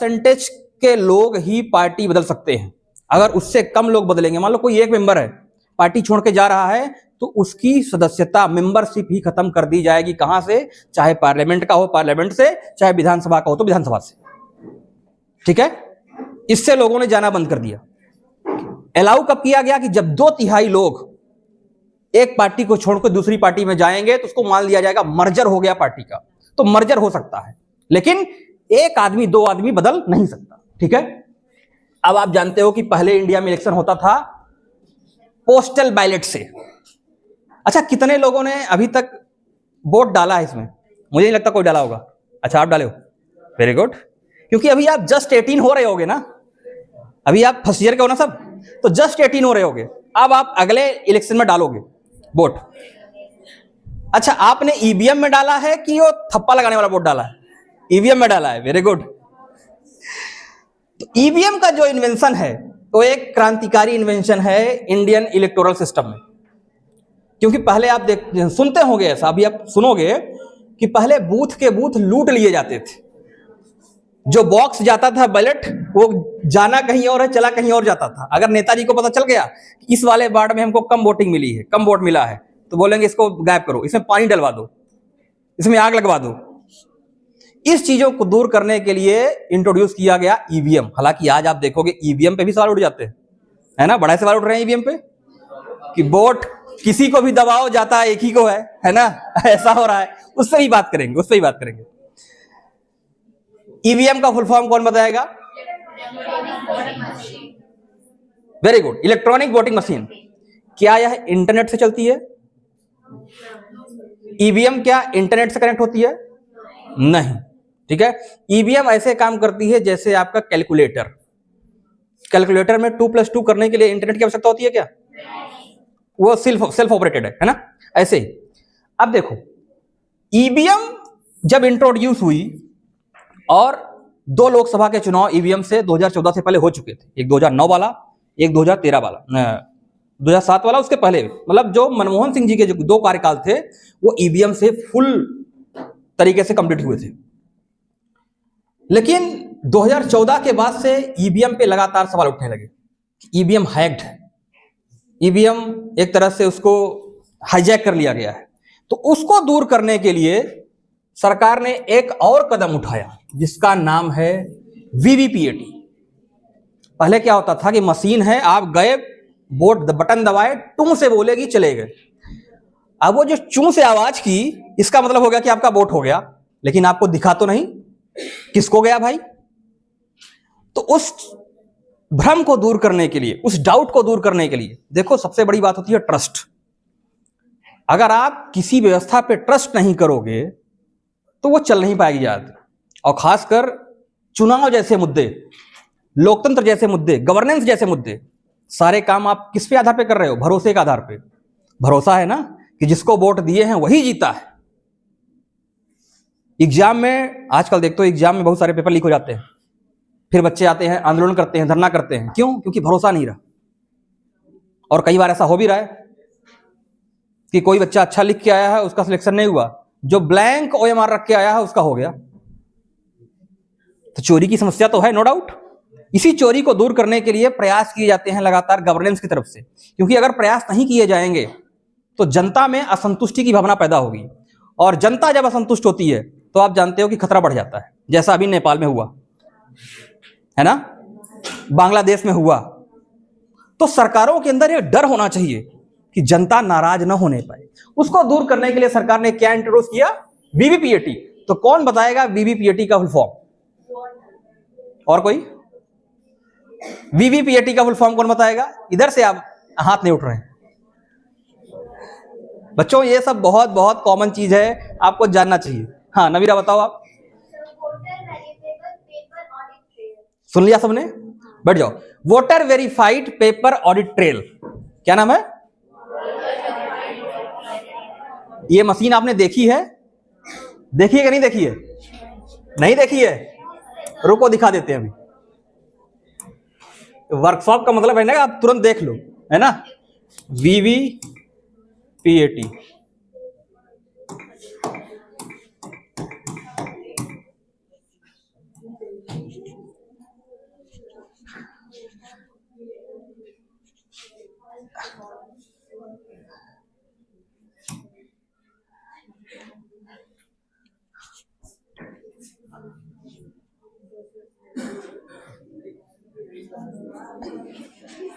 Percentage के लोग ही party बदल सकते हैं। अगर उससे कम लोग बदलेंगे, मान लो कोई एक मेंबर है पार्टी छोड़ के जा रहा है, तो उसकी सदस्यता, मेंबरशिप ही खत्म कर दी जाएगी। कहां से? चाहे पार्लियामेंट का हो पार्लियामेंट से, चाहे विधानसभा का हो तो विधानसभा से। ठीक है, इससे लोगों ने जाना बंद कर दिया। अलाउ कब किया गया? कि जब 2/3 लोग एक पार्टी को छोड़कर दूसरी पार्टी में जाएंगे तो उसको मान लिया जाएगा मर्जर हो गया पार्टी का। तो मर्जर हो सकता है, लेकिन एक आदमी 2 आदमी बदल नहीं सकता। ठीक है, अब आप जानते हो कि पहले इंडिया में इलेक्शन होता था पोस्टल बैलेट से। अच्छा, कितने लोगों ने अभी तक वोट डाला है इसमें? मुझे नहीं लगता कोई डाला होगा। अच्छा, आप डाले हो, वेरी गुड। क्योंकि अभी आप जस्ट 18 हो रहे होगे ना, अभी आप फर्स्ट ईयर के हो ना सब, तो जस्ट 18 हो रहे होगे। अब आप अगले इलेक्शन में डालोगे वोट। अच्छा, आपने ईवीएम में डाला है कि वो थप्पा लगाने वाला वोट डाला है? ईवीएम में डाला है, वेरी गुड। तो ईवीएम का जो इन्वेंशन है वो एक क्रांतिकारी इन्वेंशन है इंडियन इलेक्टोरल सिस्टम में। क्योंकि पहले आप सुनते होंगे ऐसा, अभी आप सुनोगे कि पहले बूथ के बूथ लूट लिए जाते थे। जो बॉक्स जाता था बैलेट, वो जाना कहीं और है, चला कहीं और जाता था। अगर नेताजी को पता चल गया कि इस वाले वार्ड में हमको कम वोटिंग मिली है, कम वोट मिला है, तो बोलेंगे इसको गायब करो, इसमें पानी डलवा दो, इसमें आग लगवा दो। इस चीजों को दूर करने के लिए इंट्रोड्यूस किया गया ईवीएम। हालांकि आज आप देखोगे ईवीएम पे भी सवाल उठ जाते हैं, है ना, बड़ा सवाल उठ रहे हैं ईवीएम पे कि वोट किसी को भी दबाओ जाता है एक ही को है ना, ऐसा हो रहा है। उससे ही बात करेंगे, उससे ही बात करेंगे। ईवीएम का फुल फॉर्म कौन बताएगा? Very good, electronic voting machine. क्या यह इंटरनेट से चलती है? ईवीएम क्या इंटरनेट से कनेक्ट होती है? नहीं। ठीक है, ईवीएम ऐसे काम करती है जैसे आपका कैलकुलेटर। कैलकुलेटर में 2+2 करने के लिए इंटरनेट की आवश्यकता होती है क्या? वो सेल्फ ऑपरेटेड है ना, ऐसे ही। अब देखो, ईवीएम जब इंट्रोड्यूस हुई, और 2 लोकसभा के चुनाव ईवीएम से 2014 से पहले हो चुके थे, एक 2009 वाला, एक 2013 वाला, 2007 वाला, उसके पहले, मतलब जो मनमोहन सिंह जी के जो 2 कार्यकाल थे वो ईवीएम से फुल तरीके से कंप्लीट हुए थे। लेकिन 2014 के बाद से ईवीएम पे लगातार सवाल उठने लगे। ईवीएम हैक्ड है, ईवीएम एक तरह से उसको हाईजैक कर लिया गया है। तो उसको दूर करने के लिए सरकार ने एक और कदम उठाया जिसका नाम है वीवीपीएटी। पहले क्या होता था कि मशीन है, आप गए, वोट बटन दबाए, टू से बोलेगी, चले गए। अब वो जो चू से आवाज की, इसका मतलब हो गया कि आपका वोट हो गया, लेकिन आपको दिखा तो नहीं किसको गया भाई। तो उस भ्रम को दूर करने के लिए, उस डाउट को दूर करने के लिए, देखो सबसे बड़ी बात होती है ट्रस्ट। अगर आप किसी व्यवस्था पे ट्रस्ट नहीं करोगे तो वो चल नहीं पाएगी याद। और खासकर चुनाव जैसे मुद्दे, लोकतंत्र जैसे मुद्दे, गवर्नेंस जैसे मुद्दे, सारे काम आप किस पे आधार पे कर रहे हो? भरोसे के आधार पे। भरोसा है ना कि जिसको वोट दिए हैं वही जीता है। एग्जाम में आजकल देखते हो, एग्जाम में बहुत सारे पेपर लीक हो जाते हैं, फिर बच्चे आते हैं, आंदोलन करते हैं, धरना करते हैं। क्यों? क्योंकि भरोसा नहीं रहा। और कई बार ऐसा हो भी रहा है कि कोई बच्चा अच्छा लिख के आया है, उसका सिलेक्शन नहीं हुआ, जो ब्लैंक ओएमआर रख के आया है उसका हो गया। तो चोरी की समस्या तो है, नो डाउट। इसी चोरी को दूर करने के लिए प्रयास किए जाते हैं लगातार गवर्नेंस की तरफ से। क्योंकि अगर प्रयास नहीं किए जाएंगे तो जनता में असंतुष्टि की भावना पैदा होगी, और जनता जब असंतुष्ट होती है तो आप जानते हो कि खतरा बढ़ जाता है। जैसा अभी नेपाल में हुआ है ना, बांग्लादेश में हुआ। तो सरकारों के अंदर यह डर होना चाहिए कि जनता नाराज ना होने पाए। उसको दूर करने के लिए सरकार ने क्या इंट्रोड्यूस किया? वीवीपीएटी। तो कौन बताएगा वीवीपीएटी का फुल फॉर्म? और कोई? वीवीपीएटी का फुल फॉर्म कौन बताएगा? इधर से आप हाथ नहीं उठ रहे हैं बच्चों, ये सब बहुत बहुत कॉमन चीज है, आपको जानना चाहिए। हाँ नवीरा बताओ आप। सुन लिया सबने? बैठ जाओ। Voter verified paper audit trail, क्या नाम है? ये मशीन आपने देखी है? देखी है कि नहीं देखी है? नहीं देखी है? रुको दिखा देते हैं अभी। वर्कशॉप का मतलब है ना आप तुरंत देख लो, है ना। वीवीपीएटी,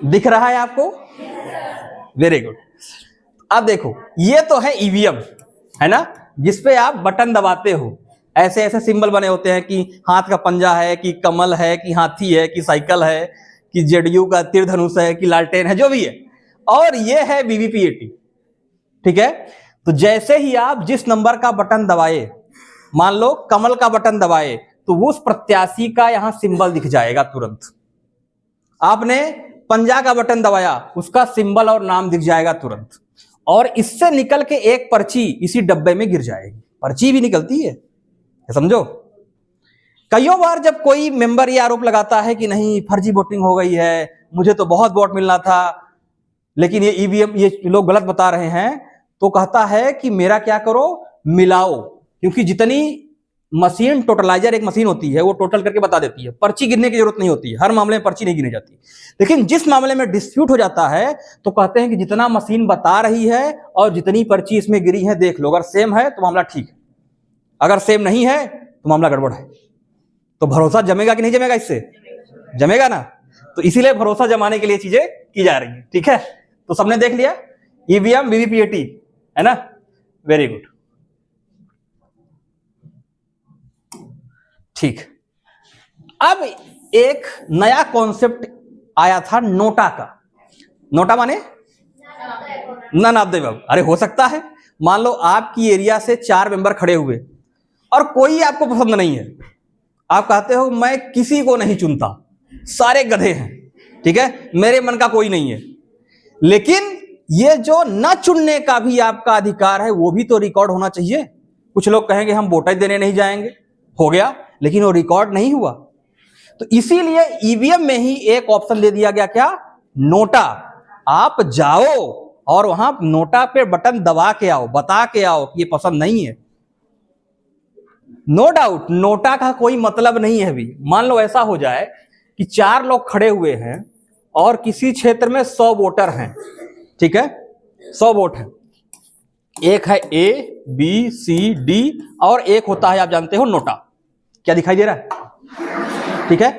दिख रहा है आपको? Very good. अब देखो, ये तो है ईवीएम, है ना, जिसपे आप बटन दबाते हो। ऐसे ऐसे सिंबल बने होते हैं कि हाथ का पंजा है, कि कमल है, कि हाथी है, कि साइकिल है, कि जेडीयू का तीर धनुष है, कि लालटेन है, जो भी है। और ये है वीवीपीएटी, ठीक है। तो जैसे ही आप जिस नंबर का बटन दबाए, मान लो कमल का बटन दबाए, तो उस प्रत्याशी का यहां सिंबल दिख जाएगा तुरंत। आपने पंजा का बटन दबाया, उसका सिंबल और नाम दिख जाएगा तुरंत। और इससे निकल के एक पर्ची इसी डब्बे में गिर जाएगी। पर्ची भी निकलती है, समझो। कईयों बार जब कोई मेंबर ये आरोप लगाता है कि नहीं फर्जी वोटिंग हो गई है, मुझे तो बहुत वोट मिलना था, लेकिन ये ईवीएम ये लोग गलत बता रहे हैं, तो कहता है कि मेरा क्या करो, मिलाओ। क्योंकि जितनी मशीन, टोटलाइजर एक मशीन होती है, वो टोटल करके बता देती है, पर्ची गिनने की जरूरत नहीं होती है। हर मामले में पर्ची नहीं गिनी जाती। लेकिन जिस मामले में डिस्प्यूट हो जाता है, तो कहते हैं कि जितना मशीन बता रही है और जितनी पर्ची इसमें गिरी है देख लो, अगर सेम है तो मामला ठीक है, अगर सेम नहीं है तो मामला गड़बड़ है। तो भरोसा जमेगा कि नहीं जमेगा? इससे जमेगा ना। तो इसीलिए भरोसा जमाने के लिए चीजें की जा रही है, ठीक है। तो सबने देख लिया ईवीएम वीवीपीएटी, है ना, वेरी गुड, ठीक। अब एक नया कॉन्सेप्ट आया था नोटा का। नोटा माने नन ऑफ द अबव। अरे हो सकता है, मान लो आपकी एरिया से 4 मेंबर खड़े हुए और कोई आपको पसंद नहीं है, आप कहते हो मैं किसी को नहीं चुनता, सारे गधे हैं, ठीक है, मेरे मन का कोई नहीं है। लेकिन ये जो न चुनने का भी आपका अधिकार है, वो भी तो रिकॉर्ड होना चाहिए। कुछ लोग कहेंगे हम वोट देने नहीं जाएंगे, हो गया, लेकिन वो रिकॉर्ड नहीं हुआ। तो इसीलिए ईवीएम में ही एक ऑप्शन दे दिया गया, क्या? नोटा। आप जाओ और वहां नोटा पे बटन दबा के आओ, बता के आओ कि ये पसंद नहीं है। नो डाउट नोटा का कोई मतलब नहीं है भी। मान लो ऐसा हो जाए कि 4 लोग खड़े हुए हैं और किसी क्षेत्र में 100 वोटर हैं, ठीक है, 100 वोट हैं। एक है ए बी सी डी और एक होता है, आप जानते हो, नोटा। क्या दिखाई दे रहा है? ठीक है।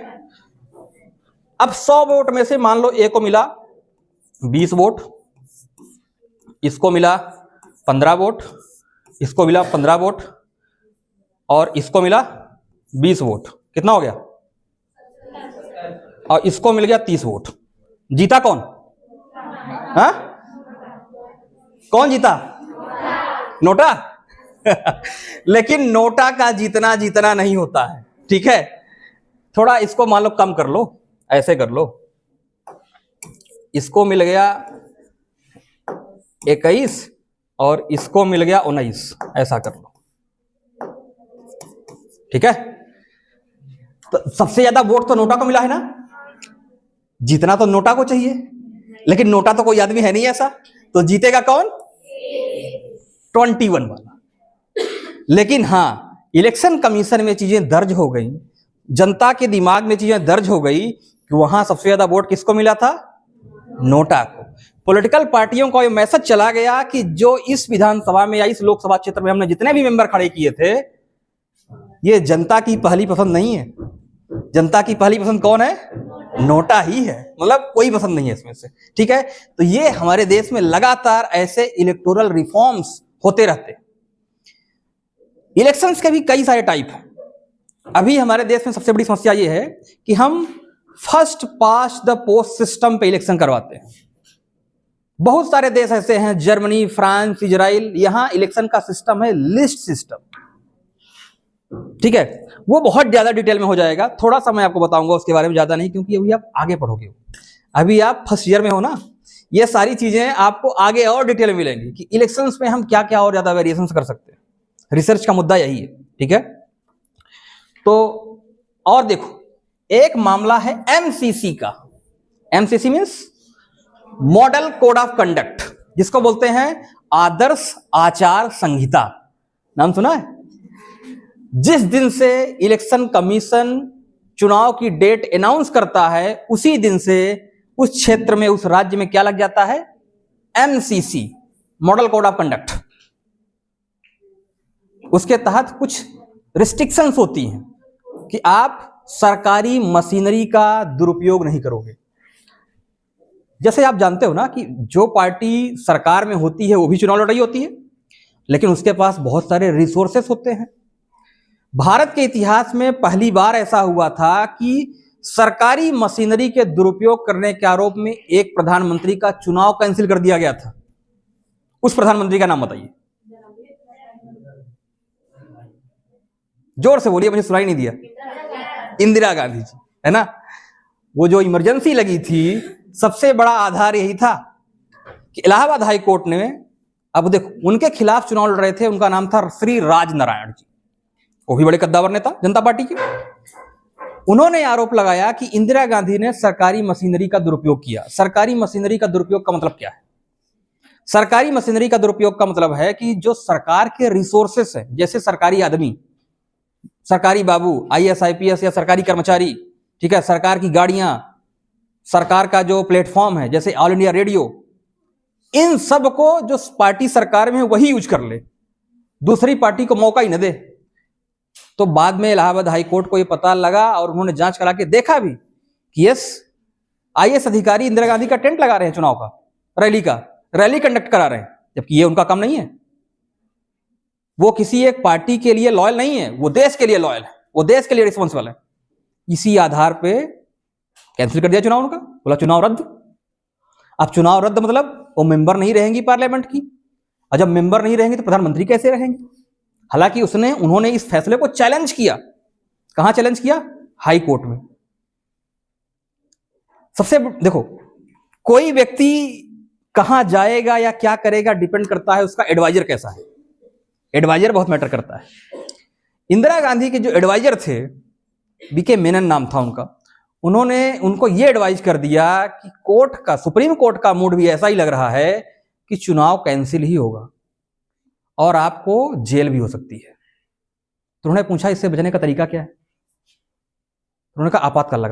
अब 100 वोट में से मान लो ए को मिला 20 वोट, इसको मिला 15 वोट, इसको मिला 15 वोट और इसको मिला 20 वोट। कितना हो गया? और इसको मिल गया 30 वोट। जीता कौन? हाँ, कौन जीता? नोटा। लेकिन नोटा का जीतना नहीं होता है, ठीक है। थोड़ा इसको मान लो कम कर लो, ऐसे कर लो, इसको मिल गया 21 और इसको मिल गया 19, ऐसा कर लो, ठीक है। तो सबसे ज्यादा वोट तो नोटा को मिला है ना, जीतना तो नोटा को चाहिए, लेकिन नोटा तो कोई आदमी है नहीं ऐसा, तो जीतेगा कौन? 21 वाला। लेकिन हां, इलेक्शन कमीशन में चीजें दर्ज हो गई, जनता के दिमाग में चीजें दर्ज हो गई कि वहां सबसे ज्यादा वोट किसको मिला था? नोटा को। पॉलिटिकल पार्टियों को यह मैसेज चला गया कि जो इस विधानसभा में या इस लोकसभा क्षेत्र में हमने जितने भी मेंबर खड़े किए थे, ये जनता की पहली पसंद नहीं है। जनता की पहली पसंद कौन है? नोटा ही है, मतलब कोई पसंद नहीं है इसमें से, ठीक है। तो ये हमारे देश में लगातार ऐसे इलेक्टोरल रिफॉर्म्स होते रहते हैं। इलेक्शंस के भी कई सारे टाइप हैं। अभी हमारे देश में सबसे बड़ी समस्या ये है कि हम first past the post system पे इलेक्शन करवाते हैं। बहुत सारे देश ऐसे हैं, जर्मनी, फ्रांस, इजराइल, यहां इलेक्शन का सिस्टम है लिस्ट सिस्टम, ठीक है। वो बहुत ज्यादा डिटेल में हो जाएगा, थोड़ा सा मैं आपको बताऊंगा उसके बारे में, ज्यादा नहीं, क्योंकि अभी आप आगे पढ़ोगे, अभी आप फर्स्ट ईयर में हो ना। ये सारी चीजें आपको आगे और डिटेल में मिलेंगी कि इलेक्शंस में हम क्या क्या और ज्यादा वेरिएशंस कर सकते हैं। रिसर्च का मुद्दा यही है, ठीक है। तो और देखो, एक मामला है एमसीसी का। MCC means model code of conduct, जिसको बोलते हैं आदर्श आचार संहिता। नाम सुना है? जिस दिन से इलेक्शन कमीशन चुनाव की डेट अनाउंस करता है, उसी दिन से उस क्षेत्र में, उस राज्य में क्या लग जाता है? MCC, model code of conduct. उसके तहत कुछ रिस्ट्रिक्शंस होती हैं कि आप सरकारी मशीनरी का दुरुपयोग नहीं करोगे, जैसे आप जानते हो ना कि जो पार्टी सरकार में होती है वो भी चुनाव लड़ रही होती है, लेकिन उसके पास बहुत सारे रिसोर्सेस होते हैं। भारत के इतिहास में पहली बार ऐसा हुआ था कि सरकारी मशीनरी के दुरुपयोग करने के आरोप में एक प्रधानमंत्री का चुनाव कैंसिल कर दिया गया था। उस प्रधानमंत्री का नाम बताइए, जोर से बोलिए, मुझे सुनाई नहीं दिया। इंदिरा गांधी जी, है ना। वो जो इमरजेंसी लगी थी, सबसे बड़ा आधार यही था कि इलाहाबाद हाई कोर्ट ने, अब देखो, उनके खिलाफ चुनाव लड़ रहे थे, उनका नाम था श्री राज नारायण जी, वो भी बड़े कद्दावर नेता जनता पार्टी के। उन्होंने आरोप लगाया कि इंदिरा गांधी ने सरकारी मशीनरी का दुरुपयोग किया। सरकारी मशीनरी का दुरुपयोग का मतलब क्या है? सरकारी मशीनरी का दुरुपयोग का मतलब है कि जो सरकार के रिसोर्सेस है, जैसे सरकारी आदमी, सरकारी बाबू, आईएएस आईपीएस या सरकारी कर्मचारी, ठीक है, सरकार की गाड़ियां, सरकार का जो प्लेटफॉर्म है जैसे ऑल इंडिया रेडियो, इन सब को जो पार्टी सरकार में वही यूज कर ले, दूसरी पार्टी को मौका ही न दे। तो बाद में इलाहाबाद हाई कोर्ट को यह पता लगा और उन्होंने जांच करा के देखा भी कि यस, आईएएस अधिकारी इंदिरा गांधी का टेंट लगा रहे हैं, चुनाव का रैली कंडक्ट करा रहे हैं, जबकि ये उनका काम नहीं है। वो किसी एक पार्टी के लिए लॉयल नहीं है, वो देश के लिए लॉयल है, वो देश के लिए रिस्पॉन्सिबल है। इसी आधार पे कैंसिल कर दिया चुनाव उनका, बोला चुनाव रद्द। अब चुनाव रद्द मतलब वो मेंबर नहीं रहेंगी पार्लियामेंट की, और जब मेंबर नहीं रहेंगे तो प्रधानमंत्री कैसे रहेंगे? हालांकि उन्होंने इस फैसले को चैलेंज किया। कहां चैलेंज किया? हाई कोर्ट में। सबसे देखो, कोई व्यक्ति कहां जाएगा या क्या करेगा डिपेंड करता है उसका एडवाइजर कैसा है। एडवाइजर बहुत मैटर करता है। इंदिरा गांधी के जो एडवाइजर थे, बीके मेनन नाम था उनका, उन्होंने उनको यह एडवाइज कर दिया कि सुप्रीम कोर्ट का मूड भी ऐसा ही लग रहा है कि चुनाव कैंसिल ही होगा और आपको जेल भी हो सकती है। तो उन्होंने पूछा इससे बचने का तरीका क्या है? उन्होंने कहा आपातकाल लगा।